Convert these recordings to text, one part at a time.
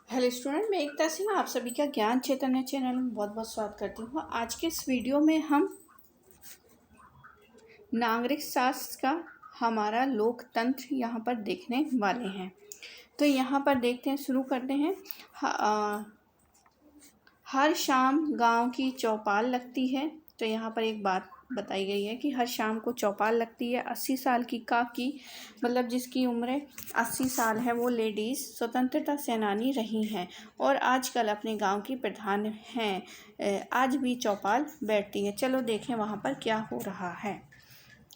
Hello student, मैं एकता सिंह आप सभी का ज्ञान चैतन्य चैनल में बहुत बहुत स्वागत करती हूँ। आज के इस वीडियो में हम नागरिक शास्त्र का हमारा लोकतंत्र यहाँ पर देखने वाले हैं। तो यहाँ पर देखते हैं, शुरू करते हैं। हर शाम गांव की चौपाल लगती है। तो यहाँ पर एक बात बताई गई है कि हर शाम को चौपाल लगती है। 80 साल की काकी, मतलब जिसकी उम्र 80 साल है, वो लेडीज़ स्वतंत्रता सेनानी रही हैं और आजकल अपने गांव की प्रधान हैं। आज भी चौपाल बैठती है। चलो देखें वहाँ पर क्या हो रहा है।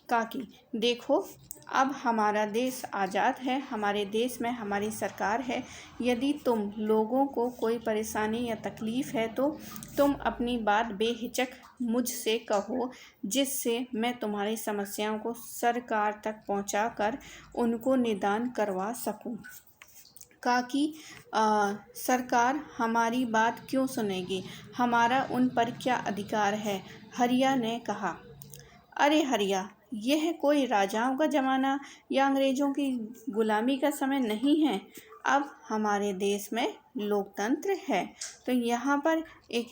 काकी, देखो अब हमारा देश आज़ाद है, हमारे देश में हमारी सरकार है। यदि तुम लोगों को कोई परेशानी या तकलीफ़ है तो तुम अपनी बात बेहिचक मुझसे कहो, जिससे मैं तुम्हारी समस्याओं को सरकार तक पहुंचाकर उनको निदान करवा सकूं। काकी, सरकार हमारी बात क्यों सुनेगी? हमारा उन पर क्या अधिकार है? हरिया ने कहा। अरे हरिया, यह कोई राजाओं का ज़माना या अंग्रेज़ों की गुलामी का समय नहीं है। अब हमारे देश में लोकतंत्र है। तो यहाँ पर एक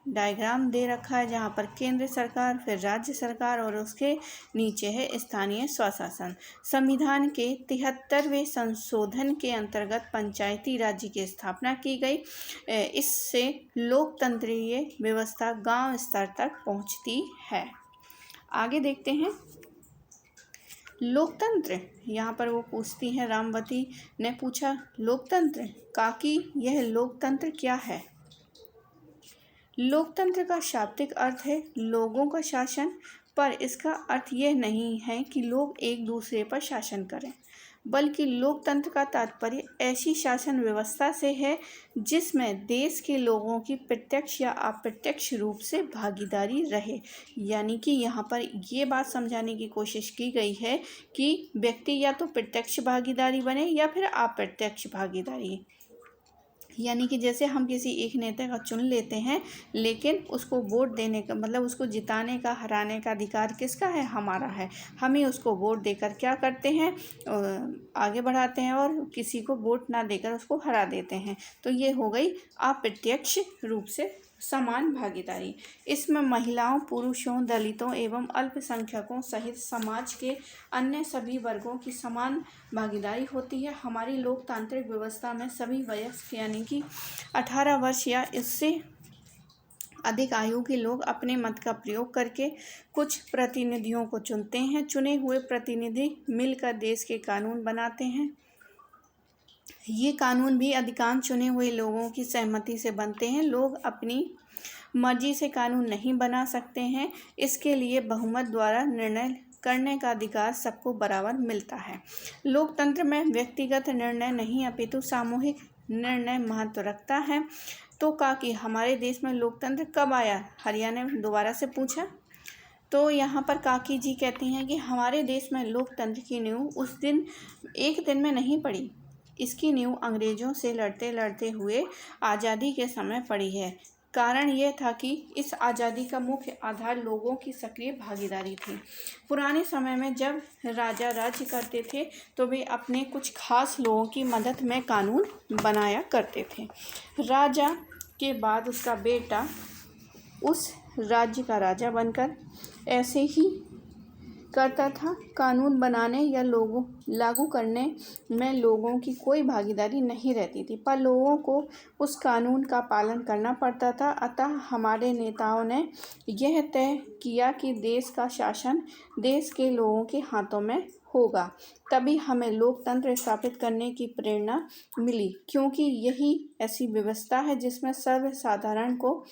डायग्राम दे रखा है जहाँ पर केंद्र सरकार, फिर राज्य सरकार और उसके नीचे है स्थानीय स्वशासन। संविधान के 73वें संशोधन के अंतर्गत पंचायती राज्य की स्थापना की गई। इससे लोकतंत्रीय व्यवस्था गांव स्तर तक पहुँचती है। आगे देखते हैं। लोकतंत्र, यहाँ पर वो पूछती हैं, रामवती ने पूछा, लोकतंत्र काकी, यह लोकतंत्र क्या है? लोकतंत्र का शाब्दिक अर्थ है लोगों का शासन, पर इसका अर्थ यह नहीं है कि लोग एक दूसरे पर शासन करें, बल्कि लोकतंत्र का तात्पर्य ऐसी शासन व्यवस्था से है जिसमें देश के लोगों की प्रत्यक्ष या अप्रत्यक्ष रूप से भागीदारी रहे। यानी कि यहाँ पर ये बात समझाने की कोशिश की गई है कि व्यक्ति या तो प्रत्यक्ष भागीदारी बने या फिर अप्रत्यक्ष भागीदारी। यानी कि जैसे हम किसी एक नेता का चुन लेते हैं, लेकिन उसको वोट देने का मतलब उसको जिताने का, हराने का अधिकार किसका है? हमारा है। हम ही उसको वोट देकर क्या करते हैं? आगे बढ़ाते हैं और किसी को वोट ना देकर उसको हरा देते हैं। तो ये हो गई अप्रत्यक्ष रूप से समान भागीदारी। इसमें महिलाओं, पुरुषों, दलितों एवं अल्पसंख्यकों सहित समाज के अन्य सभी वर्गों की समान भागीदारी होती है। हमारी लोकतांत्रिक व्यवस्था में सभी वयस्क यानी कि 18 वर्ष या इससे अधिक आयु के लोग अपने मत का प्रयोग करके कुछ प्रतिनिधियों को चुनते हैं। चुने हुए प्रतिनिधि मिलकर देश के कानून बनाते हैं। ये कानून भी अधिकांश चुने हुए लोगों की सहमति से बनते हैं। लोग अपनी मर्जी से कानून नहीं बना सकते हैं। इसके लिए बहुमत द्वारा निर्णय करने का अधिकार सबको बराबर मिलता है। लोकतंत्र में व्यक्तिगत निर्णय नहीं अपितु सामूहिक निर्णय महत्व रखता है। तो काकी, हमारे देश में लोकतंत्र कब आया? हरिया ने दोबारा से पूछा। तो यहाँ पर काकी जी कहती हैं कि हमारे देश में लोकतंत्र की नींव उस दिन एक दिन में नहीं पड़ी। इसकी नींव अंग्रेज़ों से लड़ते लड़ते हुए आज़ादी के समय पड़ी है। कारण यह था कि इस आज़ादी का मुख्य आधार लोगों की सक्रिय भागीदारी थी। पुराने समय में जब राजा राज्य करते थे तो वे अपने कुछ खास लोगों की मदद में कानून बनाया करते थे। राजा के बाद उसका बेटा उस राज्य का राजा बनकर ऐसे ही करता था। कानून बनाने या लोगों लागू करने में लोगों की कोई भागीदारी नहीं रहती थी, पर लोगों को उस कानून का पालन करना पड़ता था। अतः हमारे नेताओं ने यह तय किया कि देश का शासन देश के लोगों के हाथों में होगा। तभी हमें लोकतंत्र स्थापित करने की प्रेरणा मिली, क्योंकि यही ऐसी व्यवस्था है जिसमें सर्वसाधारण को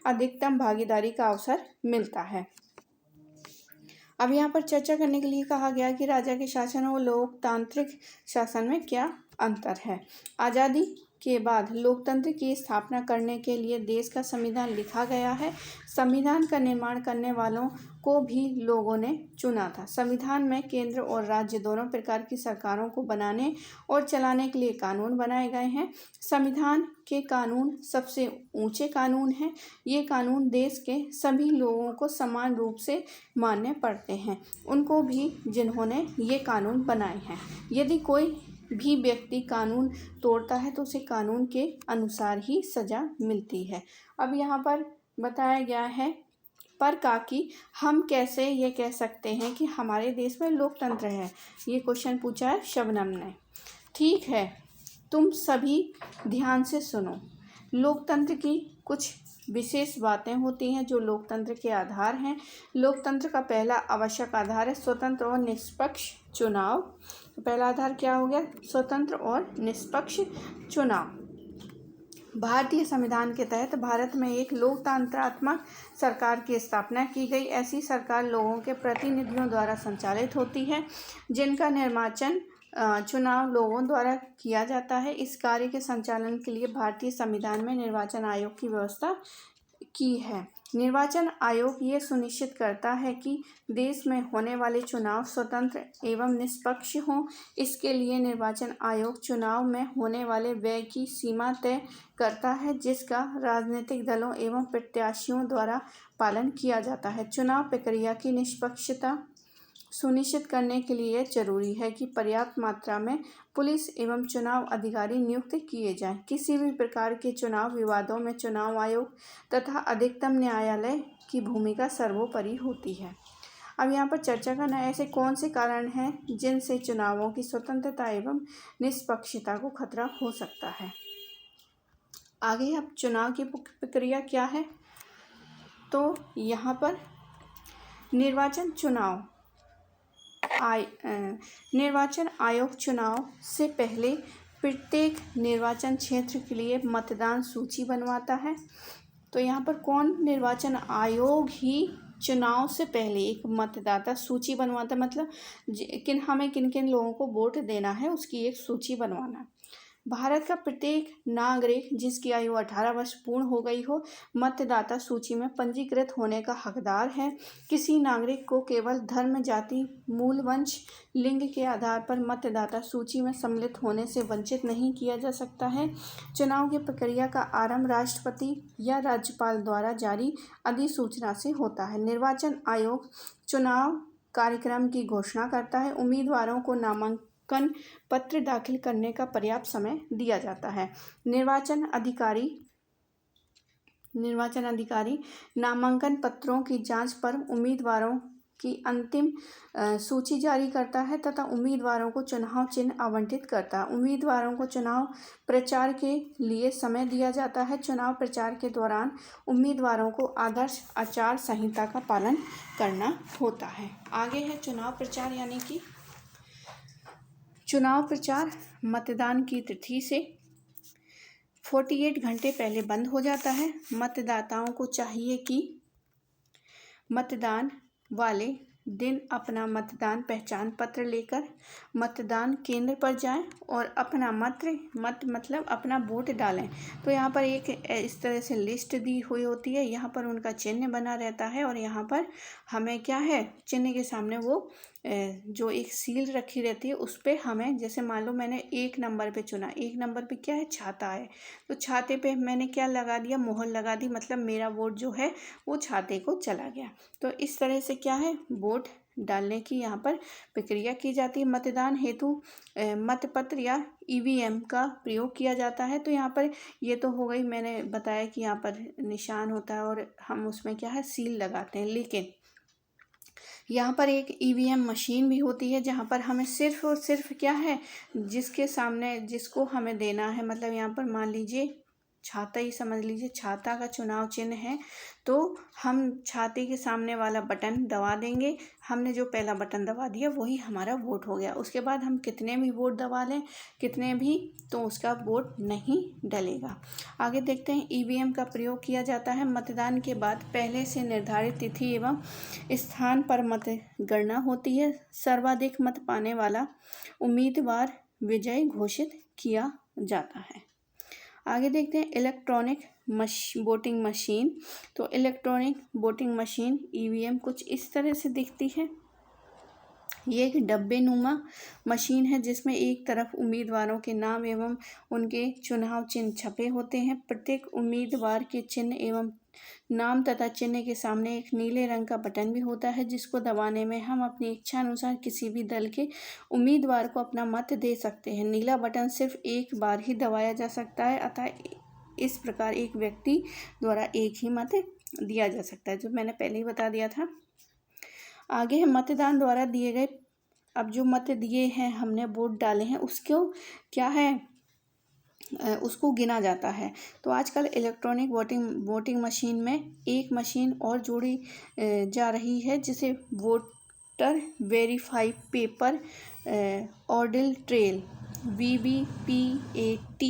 अधिकतम भागीदारी का अवसर मिलता है। अब यहाँ पर चर्चा करने के लिए कहा गया कि राजा के शासन और लोकतांत्रिक शासन में क्या अंतर है। आज़ादी के बाद लोकतंत्र की स्थापना करने के लिए देश का संविधान लिखा गया है। संविधान का निर्माण करने वालों को भी लोगों ने चुना था। संविधान में केंद्र और राज्य दोनों प्रकार की सरकारों को बनाने और चलाने के लिए कानून बनाए गए हैं। संविधान के कानून सबसे ऊंचे कानून हैं। ये कानून देश के सभी लोगों को समान रूप से मानने पड़ते हैं, उनको भी जिन्होंने ये कानून बनाए हैं। यदि कोई भी व्यक्ति कानून तोड़ता है तो उसे कानून के अनुसार ही सजा मिलती है। अब यहाँ पर बताया गया है पर काकी हम कैसे ये कह सकते हैं कि हमारे देश में लोकतंत्र है। ये क्वेश्चन पूछा है शबनम ने। ठीक है, तुम सभी ध्यान से सुनो। लोकतंत्र की कुछ विशेष बातें होती हैं जो लोकतंत्र के आधार हैं। लोकतंत्र का पहला आवश्यक आधार है स्वतंत्र और निष्पक्ष चुनाव। तो पहला आधार क्या हो गया? स्वतंत्र और निष्पक्ष चुनाव। भारतीय संविधान के तहत भारत में एक लोकतंत्रात्मक सरकार की स्थापना की गई। ऐसी सरकार लोगों के प्रतिनिधियों द्वारा संचालित होती है जिनका निर्वाचन चुनाव लोगों द्वारा किया जाता है। इस कार्य के संचालन के लिए भारतीय संविधान में निर्वाचन आयोग की व्यवस्था की है। निर्वाचन आयोग ये सुनिश्चित करता है कि देश में होने वाले चुनाव स्वतंत्र एवं निष्पक्ष हों। इसके लिए निर्वाचन आयोग चुनाव में होने वाले व्यय की सीमा तय करता है जिसका राजनीतिक दलों एवं प्रत्याशियों द्वारा पालन किया जाता है। चुनाव प्रक्रिया की निष्पक्षता सुनिश्चित करने के लिए जरूरी है कि पर्याप्त मात्रा में पुलिस एवं चुनाव अधिकारी नियुक्त किए जाएं। किसी भी प्रकार के चुनाव विवादों में चुनाव आयोग तथा अधिकतम न्यायालय की भूमिका सर्वोपरि होती है। अब यहाँ पर चर्चा करना ऐसे कौन से कारण हैं जिनसे चुनावों की स्वतंत्रता एवं निष्पक्षता को खतरा हो सकता है। आगे अब चुनाव की प्रक्रिया क्या है, तो यहाँ पर निर्वाचन आयोग चुनाव से पहले प्रत्येक निर्वाचन क्षेत्र के लिए मतदान सूची बनवाता है। तो यहाँ पर कौन? निर्वाचन आयोग ही चुनाव से पहले एक मतदाता सूची बनवाता, मतलब हमें किन किन लोगों को वोट देना है उसकी एक सूची बनवाना। भारत का प्रत्येक नागरिक जिसकी आयु 18 वर्ष पूर्ण हो गई हो मतदाता सूची में पंजीकृत होने का हकदार है। किसी नागरिक को केवल धर्म, जाति, मूल वंश, लिंग के आधार पर मतदाता सूची में सम्मिलित होने से वंचित नहीं किया जा सकता है। चुनाव की प्रक्रिया का आरंभ राष्ट्रपति या राज्यपाल द्वारा जारी अधिसूचना से होता है। निर्वाचन आयोग चुनाव कार्यक्रम की घोषणा करता है। उम्मीदवारों को नामांकन पत्र दाखिल करने का पर्याप्त समय दिया जाता है। निर्वाचन अधिकारी नामांकन पत्रों की जांच पर उम्मीदवारों की अंतिम सूची जारी करता है तथा उम्मीदवारों को चुनाव चिन्ह आवंटित करता है। उम्मीदवारों को चुनाव प्रचार के लिए समय दिया जाता है। चुनाव प्रचार के दौरान उम्मीदवारों को आदर्श आचार संहिता का पालन करना होता है। आगे है चुनाव प्रचार, यानी कि चुनाव प्रचार मतदान की तिथि से 48 घंटे पहले बंद हो जाता है। मतदाताओं को चाहिए कि मतदान वाले दिन अपना मतदान पहचान पत्र लेकर मतदान केंद्र पर जाएं और अपना मतलब अपना वोट डालें। तो यहाँ पर एक इस तरह से लिस्ट दी हुई होती है, यहाँ पर उनका चिन्ह बना रहता है और यहाँ पर हमें क्या है, चिन्ह के सामने वो जो एक सील रखी रहती है उस पर हमें, जैसे मान लो मैंने 1 नंबर पे चुना, 1 नंबर पे क्या है, छाता है, तो छाते पे मैंने क्या लगा दिया, मोहर लगा दी, मतलब मेरा वोट जो है वो छाते को चला गया। तो इस तरह से क्या है, वोट डालने की यहाँ पर प्रक्रिया की जाती है। मतदान हेतु मतपत्र या ईवीएम का प्रयोग किया जाता है। तो यहाँ पर ये तो हो गई, मैंने बताया कि यहाँ पर निशान होता है और हम उसमें क्या है, सील लगाते हैं। लेकिन यहाँ पर एक ईवीएम मशीन भी होती है जहाँ पर हमें सिर्फ और सिर्फ क्या है, जिसके सामने जिसको हमें देना है, मतलब यहाँ पर मान लीजिए छाता ही समझ लीजिए, छाता का चुनाव चिन्ह है तो हम छाते के सामने वाला बटन दबा देंगे। हमने जो पहला बटन दबा दिया वही हमारा वोट हो गया। उसके बाद हम कितने भी वोट दबा लें, कितने भी, तो उसका वोट नहीं डलेगा। आगे देखते हैं, ईवीएम का प्रयोग किया जाता है। मतदान के बाद पहले से निर्धारित तिथि एवं स्थान पर मतगणना होती है। सर्वाधिक मत पाने वाला उम्मीदवार विजयी घोषित किया जाता है। आगे देखते हैं इलेक्ट्रॉनिक वोटिंग मशीन। तो इलेक्ट्रॉनिक वोटिंग मशीन ईवीएम कुछ इस तरह से दिखती है। ये एक डब्बे नुमा मशीन है जिसमें एक तरफ उम्मीदवारों के नाम एवं उनके चुनाव चिन्ह छपे होते हैं। प्रत्येक उम्मीदवार के चिन्ह एवं नाम तथा चिन्ह के सामने एक नीले रंग का बटन भी होता है, जिसको दबाने में हम अपनी इच्छा अनुसार किसी भी दल के उम्मीदवार को अपना मत दे सकते हैं। नीला बटन सिर्फ एक बार ही दबाया जा सकता है, अतः इस प्रकार एक व्यक्ति द्वारा एक ही मत दिया जा सकता है, जो मैंने पहले ही बता दिया था। आगे है मतदान द्वारा दिए गए, अब जो मत दिए हैं हमने, वोट डाले हैं, उसको क्या है, उसको गिना जाता है। तो आजकल इलेक्ट्रॉनिक वोटिंग मशीन में एक मशीन और जोड़ी जा रही है, जिसे voter verify paper audit trail VVPAT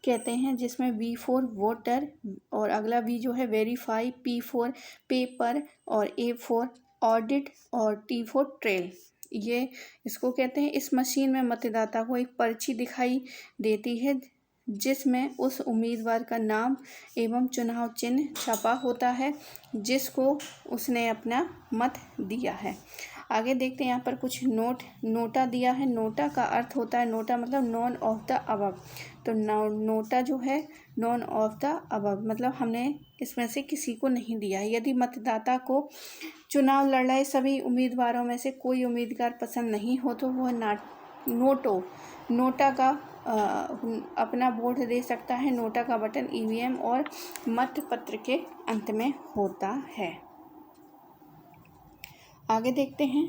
कहते हैं, जिसमें V फॉर वोटर और अगला V जो है वेरीफाई, P फॉर पेपर और A फॉर ऑडिट और T फॉर ट्रेल, ये इसको कहते हैं। इस मशीन में मतदाता को एक पर्ची दिखाई देती है, जिसमें उस उम्मीदवार का नाम एवं चुनाव चिन्ह छपा होता है, जिसको उसने अपना मत दिया है। आगे देखते हैं यहाँ पर कुछ नोटा दिया है। नोटा का अर्थ होता है, नोटा मतलब नॉन ऑफ द अबव। तो नोटा जो है नॉन ऑफ द अबव मतलब हमने इसमें से किसी को नहीं दिया है। यदि मतदाता को चुनाव लड़ रहे सभी उम्मीदवारों में से कोई उम्मीदवार पसंद नहीं हो, तो वह नोटा का अपना वोट दे सकता है। नोटा का बटन EVM और मतपत्र के अंत में होता है। आगे देखते हैं।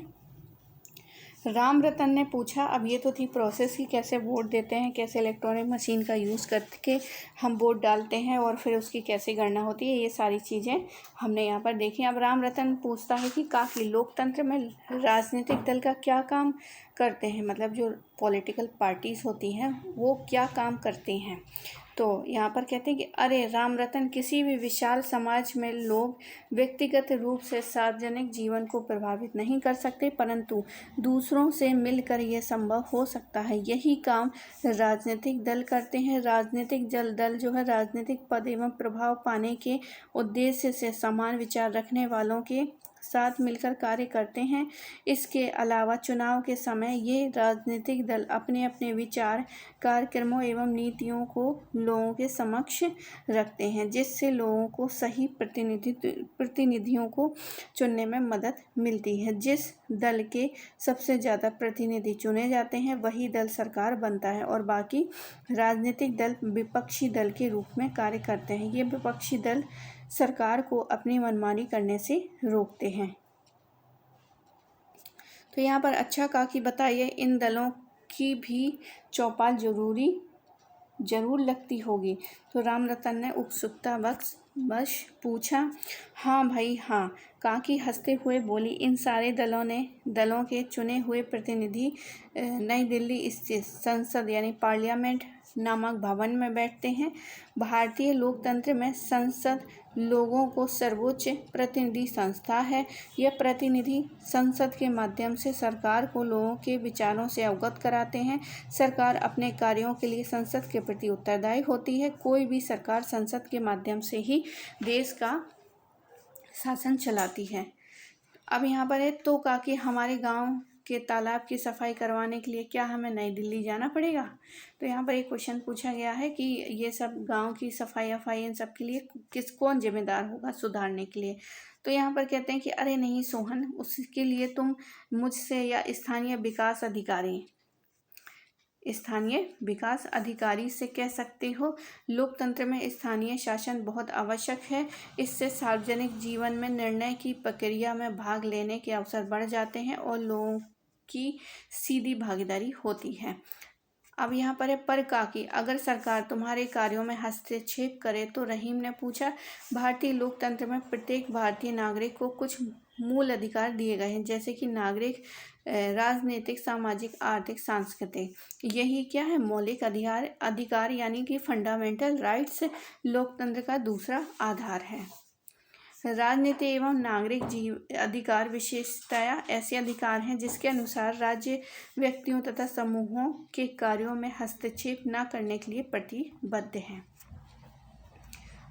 राम रतन ने पूछा, अब ये तो थी प्रोसेस की कैसे वोट देते हैं, कैसे इलेक्ट्रॉनिक मशीन का यूज़ करके हम वोट डालते हैं और फिर उसकी कैसे गणना होती है, ये सारी चीज़ें हमने यहाँ पर देखी। अब राम रतन पूछता है कि काफ़ी लोकतंत्र में राजनीतिक दल का क्या काम करते हैं, मतलब जो पॉलिटिकल पार्टीज़ होती हैं वो क्या काम करती हैं। तो यहाँ पर कहते हैं कि अरे राम रतन, किसी भी विशाल समाज में लोग व्यक्तिगत रूप से सार्वजनिक जीवन को प्रभावित नहीं कर सकते, परंतु दूसरों से मिलकर यह संभव हो सकता है। यही काम राजनीतिक दल करते हैं। राजनीतिक दल जो है राजनीतिक पद एवं प्रभाव पाने के उद्देश्य से समान विचार रखने वालों के साथ मिलकर कार्य करते हैं। इसके अलावा चुनाव के समय ये राजनीतिक दल अपने अपने विचार, कार्यक्रमों एवं नीतियों को लोगों के समक्ष रखते हैं, जिससे लोगों को सही प्रतिनिधियों को चुनने में मदद मिलती है। जिस दल के सबसे ज़्यादा प्रतिनिधि चुने जाते हैं वही दल सरकार बनता है और बाकी राजनीतिक दल विपक्षी दल के रूप में कार्य करते हैं। ये विपक्षी दल सरकार को अपनी मनमानी करने से रोकते हैं। तो यहाँ पर अच्छा कहा कि बताइए, इन दलों की भी चौपाल जरूर लगती होगी। तो राम रतन ने उत्सुकता बस पूछा। हाँ भाई हाँ, काकी हंसते हुए बोली। इन सारे दलों के चुने हुए प्रतिनिधि नई दिल्ली स्थित संसद यानी पार्लियामेंट नामक भवन में बैठते हैं। भारतीय लोकतंत्र में संसद लोगों को सर्वोच्च प्रतिनिधि संस्था है। यह प्रतिनिधि संसद के माध्यम से सरकार को लोगों के विचारों से अवगत कराते हैं। सरकार अपने कार्यों के लिए संसद के प्रति उत्तरदायी होती है। कोई भी सरकार संसद के माध्यम से ही देश का शासन चलाती है। अब यहाँ पर है, तो काकी हमारे गांव के तालाब की सफाई करवाने के लिए क्या हमें नई दिल्ली जाना पड़ेगा। तो यहाँ पर एक क्वेश्चन पूछा गया है कि ये सब गांव की सफाई इन सब के लिए कौन जिम्मेदार होगा सुधारने के लिए। तो यहाँ पर कहते हैं कि अरे नहीं सोहन, उसके लिए तुम मुझसे या स्थानीय विकास अधिकारी से कह सकते हो। लोकतंत्र में स्थानीय शासन बहुत आवश्यक है। इससे सार्वजनिक जीवन में निर्णय की प्रक्रिया में भाग लेने के अवसर बढ़ जाते हैं और लोगों की सीधी भागीदारी होती है। अब यहाँ पर काकी, अगर सरकार तुम्हारे कार्यों में हस्तक्षेप करे तो। रहीम ने पूछा। भारतीय लोकतंत्र में प्रत्येक भारतीय नागरिक को कुछ मूल अधिकार दिए गए हैं, जैसे कि नागरिक, राजनीतिक, सामाजिक, आर्थिक, सांस्कृतिक। यही क्या है, मौलिक अधिकार यानी कि फंडामेंटल राइट्स लोकतंत्र का दूसरा आधार है। राजनीति एवं नागरिक अधिकार विशेषतया ऐसे अधिकार हैं जिसके अनुसार राज्य व्यक्तियों तथा समूहों के कार्यों में हस्तक्षेप न करने के लिए प्रतिबद्ध है।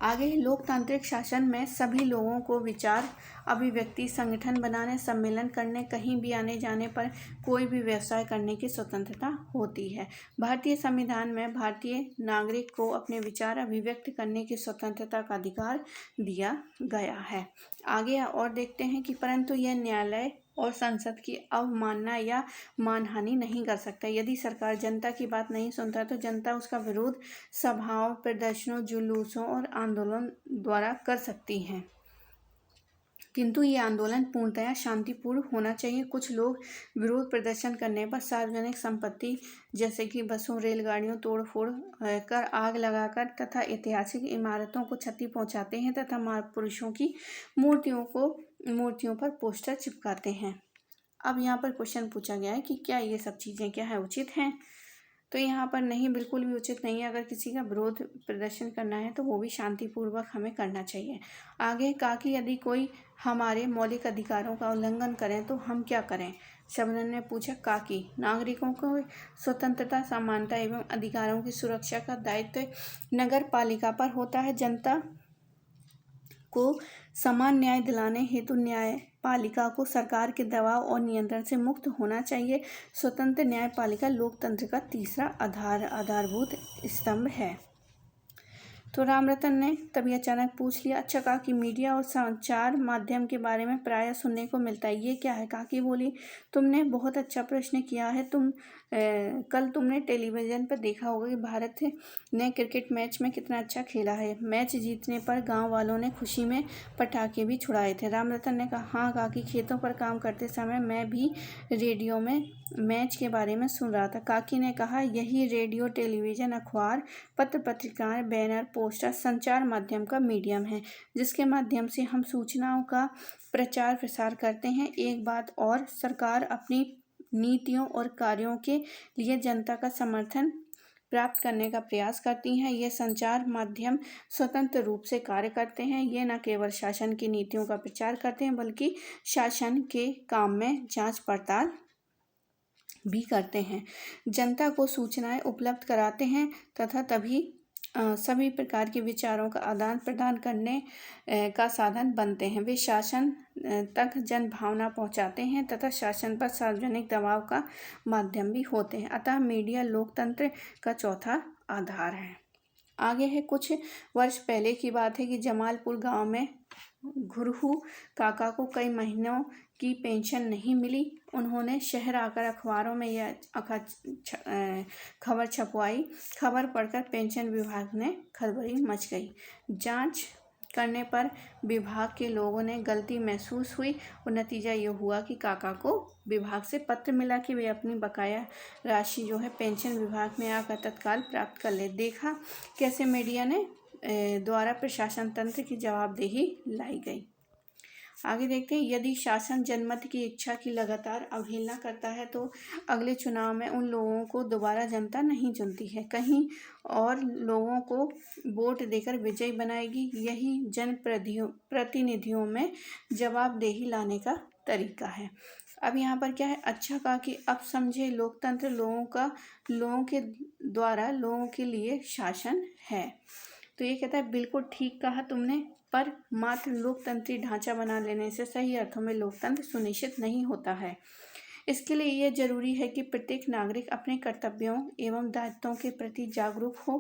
आगे है, लोकतांत्रिक शासन में सभी लोगों को विचार अभिव्यक्ति, संगठन बनाने, सम्मेलन करने, कहीं भी आने जाने पर कोई भी व्यवसाय करने की स्वतंत्रता होती है। भारतीय संविधान में भारतीय नागरिक को अपने विचार अभिव्यक्त करने की स्वतंत्रता का अधिकार दिया गया है। आगे और देखते हैं कि परंतु यह न्यायालय और संसद की अवमानना या मानहानि नहीं कर सकता। यदि सरकार जनता की बात नहीं सुनता तो जनता उसका विरोध सभाओं, प्रदर्शनों, जुलूसों और आंदोलन द्वारा कर सकती है, किंतु ये आंदोलन पूर्णतया शांतिपूर्ण होना चाहिए। कुछ लोग विरोध प्रदर्शन करने पर सार्वजनिक संपत्ति जैसे कि बसों, रेलगाड़ियों तोड़ फोड़ कर, आग लगाकर तथा ऐतिहासिक इमारतों को क्षति पहुंचाते हैं तथा महापुरुषों की मूर्तियों पर पोस्टर चिपकाते हैं। अब यहाँ पर क्वेश्चन पूछा गया है कि क्या ये सब चीज़ें क्या है उचित हैं? तो यहाँ पर नहीं, बिल्कुल भी उचित नहीं है। अगर किसी का विरोध प्रदर्शन करना है तो वो भी शांतिपूर्वक हमें करना चाहिए। आगे कहा कि यदि कोई हमारे मौलिक अधिकारों का उल्लंघन करें तो हम क्या करें? शबनम ने पूछा। काकी, नागरिकों को स्वतंत्रता, समानता एवं अधिकारों की सुरक्षा का दायित्व नगर पालिका पर होता है। जनता को समान न्याय दिलाने हेतु न्यायपालिका को सरकार के दबाव और नियंत्रण से मुक्त होना चाहिए। स्वतंत्र न्यायपालिका लोकतंत्र का तीसरा आधारभूत स्तंभ है। तो रामरतन ने तभी अचानक पूछ लिया, अच्छा कहा कि मीडिया और संचार माध्यम के बारे में प्रायः सुनने को मिलता है, ये क्या है? काकी बोली, तुमने बहुत अच्छा प्रश्न किया है। कल तुमने टेलीविज़न पर देखा होगा कि भारत ने क्रिकेट मैच में कितना अच्छा खेला है। मैच जीतने पर गांव वालों ने खुशी में पटाखे भी छुड़ाए थे। रामरतन ने कहा, हाँ काकी, खेतों पर काम करते समय मैं भी रेडियो में मैच के बारे में सुन रहा था। काकी ने कहा, यही रेडियो, टेलीविज़न, अखबार, पत्र पत्रिकाएं, बैनर, पोस्टर संचार माध्यम का मीडियम है जिसके माध्यम से हम सूचनाओं का प्रचार प्रसार करते हैं। एक बात और, सरकार अपनी नीतियों और कार्यों के लिए जनता का समर्थन प्राप्त करने का प्रयास करती हैं। ये संचार माध्यम स्वतंत्र रूप से कार्य करते हैं। ये न केवल शासन की नीतियों का प्रचार करते हैं बल्कि शासन के काम में जांच पड़ताल भी करते हैं, जनता को सूचनाएं उपलब्ध कराते हैं तथा तभी सभी प्रकार के विचारों का आदान प्रदान करने का साधन बनते हैं। वे शासन तक जन भावना पहुंचाते हैं तथा शासन पर सार्वजनिक दबाव का माध्यम भी होते हैं। अतः मीडिया लोकतंत्र का चौथा आधार है। आगे है, कुछ वर्ष पहले की बात है कि जमालपुर गांव में घुरहू काका को कई महीनों की पेंशन नहीं मिली। उन्होंने शहर आकर अखबारों में यह खबर छपवाई। खबर पढ़कर पेंशन विभाग में खलबली मच गई। जांच करने पर विभाग के लोगों ने गलती महसूस हुई और नतीजा ये हुआ कि काका को विभाग से पत्र मिला कि वे अपनी बकाया राशि जो है पेंशन विभाग में आकर तत्काल प्राप्त कर ले। देखा कैसे मीडिया ने द्वारा प्रशासन तंत्र की जवाबदेही लाई गई। आगे देखते हैं, यदि शासन जनमत की इच्छा की लगातार अवहेलना करता है तो अगले चुनाव में उन लोगों को दोबारा जनता नहीं चुनती है, कहीं और लोगों को वोट देकर विजयी बनाएगी। यही जनप्रतिनिधियों में जवाबदेही लाने का तरीका है। अब यहाँ पर क्या है, अच्छा कहा कि अब समझे, लोकतंत्र लोगों के द्वारा लोगों के लिए शासन है। तो ये कहता है, बिल्कुल ठीक कहा तुमने, पर मात्र लोकतंत्री ढांचा बना लेने से सही अर्थों में लोकतंत्र सुनिश्चित नहीं होता है। इसके लिए यह जरूरी है कि प्रत्येक नागरिक अपने कर्तव्यों एवं दायित्वों के प्रति जागरूक हो,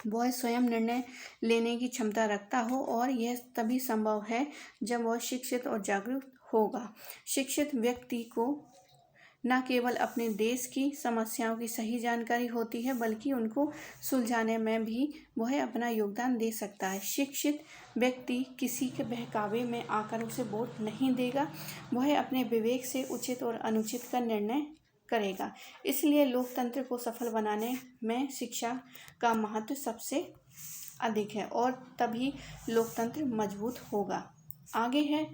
वह स्वयं निर्णय लेने की क्षमता रखता हो और यह तभी संभव है जब वह शिक्षित और जागरूक होगा। शिक्षित व्यक्ति को न केवल अपने देश की समस्याओं की सही जानकारी होती है बल्कि उनको सुलझाने में भी वह अपना योगदान दे सकता है। शिक्षित व्यक्ति किसी के बहकावे में आकर उसे वोट नहीं देगा, वह अपने विवेक से उचित और अनुचित का निर्णय करेगा। इसलिए लोकतंत्र को सफल बनाने में शिक्षा का महत्व सबसे अधिक है और तभी लोकतंत्र मजबूत होगा। आगे है,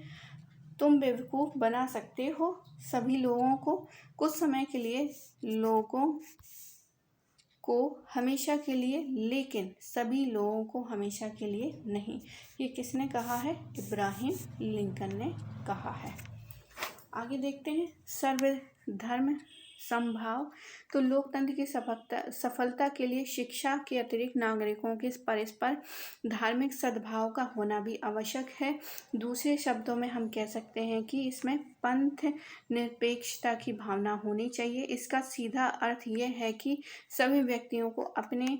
तुम बेवकूफ़ बना सकते हो सभी लोगों को कुछ समय के लिए, लोगों को हमेशा के लिए, लेकिन सभी लोगों को हमेशा के लिए नहीं। ये किसने कहा है? इब्राहिम लिंकन ने कहा है। आगे देखते हैं, सर्वधर्म संभाव। तो लोकतंत्र की सफलता के लिए शिक्षा के अतिरिक्त नागरिकों के परस्पर धार्मिक सद्भाव का होना भी आवश्यक है। दूसरे शब्दों में हम कह सकते हैं कि इसमें पंथ निरपेक्षता की भावना होनी चाहिए। इसका सीधा अर्थ यह है कि सभी व्यक्तियों को अपने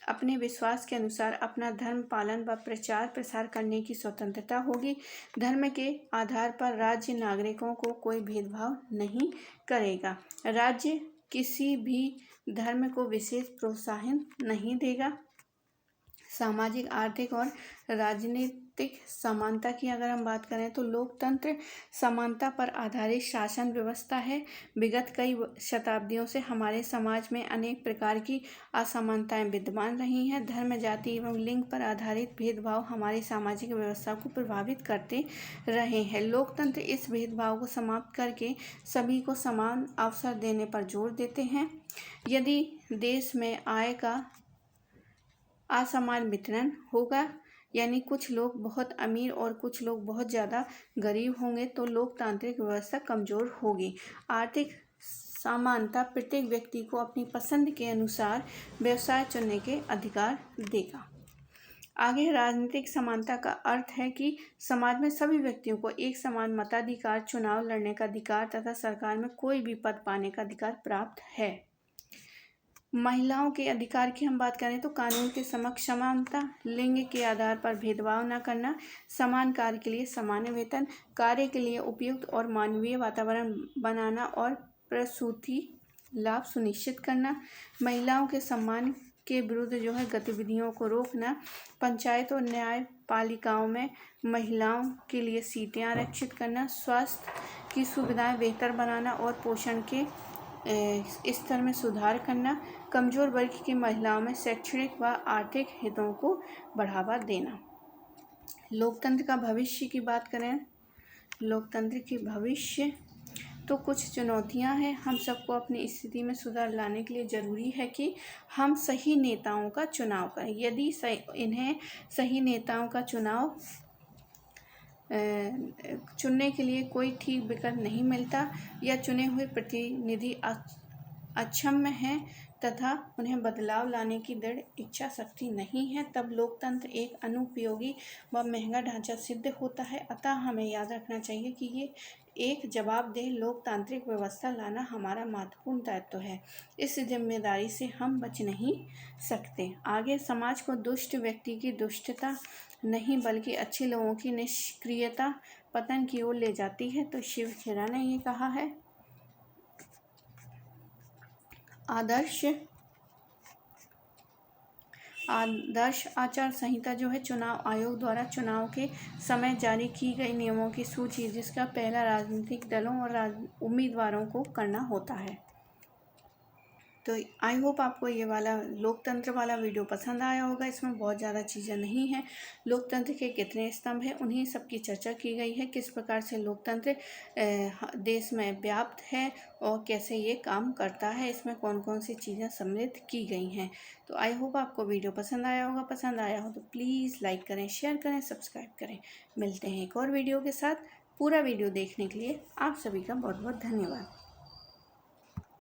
अपने विश्वास के अनुसार अपना धर्म पालन व प्रचार प्रसार करने की स्वतंत्रता होगी। धर्म के आधार पर राज्य नागरिकों को कोई भेदभाव नहीं करेगा। राज्य किसी भी धर्म को विशेष प्रोत्साहन नहीं देगा। सामाजिक, आर्थिक और राजनीतिक समानता की अगर हम बात करें तो लोकतंत्र समानता पर आधारित शासन व्यवस्था है। विगत कई शताब्दियों से हमारे समाज में अनेक प्रकार की असमानताएं विद्यमान रही हैं। धर्म, जाति एवं लिंग पर आधारित भेदभाव हमारी सामाजिक व्यवस्था को प्रभावित करते रहे हैं। लोकतंत्र इस भेदभाव को समाप्त करके सभी को समान अवसर देने पर जोर देते हैं। यदि देश में आय का असमान वितरण होगा, यानी कुछ लोग बहुत अमीर और कुछ लोग बहुत ज़्यादा गरीब होंगे, तो लोकतांत्रिक व्यवस्था कमज़ोर होगी। आर्थिक समानता प्रत्येक व्यक्ति को अपनी पसंद के अनुसार व्यवसाय चुनने के अधिकार देगा। आगे राजनीतिक समानता का अर्थ है कि समाज में सभी व्यक्तियों को एक समान मताधिकार, चुनाव लड़ने का अधिकार तथा सरकार में कोई भी पद पाने का अधिकार प्राप्त है। महिलाओं के अधिकार की हम बात करें तो कानून के समक्ष समानता, लिंग के आधार पर भेदभाव न करना, समान कार्य के लिए समान वेतन, कार्य के लिए उपयुक्त और मानवीय वातावरण बनाना और प्रसूति लाभ सुनिश्चित करना, महिलाओं के सम्मान के विरुद्ध गतिविधियों को रोकना, पंचायत और न्यायपालिकाओं में महिलाओं के लिए सीटें आरक्षित करना, स्वास्थ्य की सुविधाएं बेहतर बनाना और पोषण के स्तर में सुधार करना, कमजोर वर्ग की महिलाओं में शैक्षणिक व आर्थिक हितों को बढ़ावा देना। लोकतंत्र का भविष्य की बात करें, लोकतंत्र की भविष्य तो कुछ चुनौतियां हैं। हम सबको अपनी स्थिति में सुधार लाने के लिए ज़रूरी है कि हम सही नेताओं का चुनाव करें। यदि इन्हें सही नेताओं का चुनाव चुनने के लिए कोई ठीक विकल्प नहीं मिलता या चुने हुए प्रतिनिधि अक्षम हैं तथा उन्हें बदलाव लाने की दृढ़ इच्छा शक्ति नहीं है, तब लोकतंत्र एक अनुपयोगी व महंगा ढांचा सिद्ध होता है। अतः हमें याद रखना चाहिए कि ये एक जवाबदेह लोकतांत्रिक व्यवस्था लाना हमारा महत्वपूर्ण दायित्व है। इस जिम्मेदारी से हम बच नहीं सकते। आगे समाज को दुष्ट व्यक्ति की दुष्टता नहीं बल्कि अच्छे लोगों की निष्क्रियता पतन की ओर ले जाती है। तो शिव खेरा ने ये कहा है। आदर्श आचार संहिता चुनाव आयोग द्वारा चुनाव के समय जारी की गई नियमों की सूची, जिसका पहला राजनीतिक दलों और उम्मीदवारों को करना होता है। तो आई होप आपको ये वाला लोकतंत्र वाला वीडियो पसंद आया होगा। इसमें बहुत ज़्यादा चीज़ें नहीं हैं। लोकतंत्र के कितने स्तंभ हैं उन्हीं सब की चर्चा की गई है, किस प्रकार से लोकतंत्र देश में व्याप्त है और कैसे ये काम करता है, इसमें कौन कौन सी चीज़ें सम्मिलित की गई हैं। तो आई होप आपको वीडियो पसंद आया होगा। पसंद आया हो तो प्लीज़ लाइक करें, शेयर करें, सब्सक्राइब करें। मिलते हैं एक और वीडियो के साथ। पूरा वीडियो देखने के लिए आप सभी का बहुत बहुत धन्यवाद।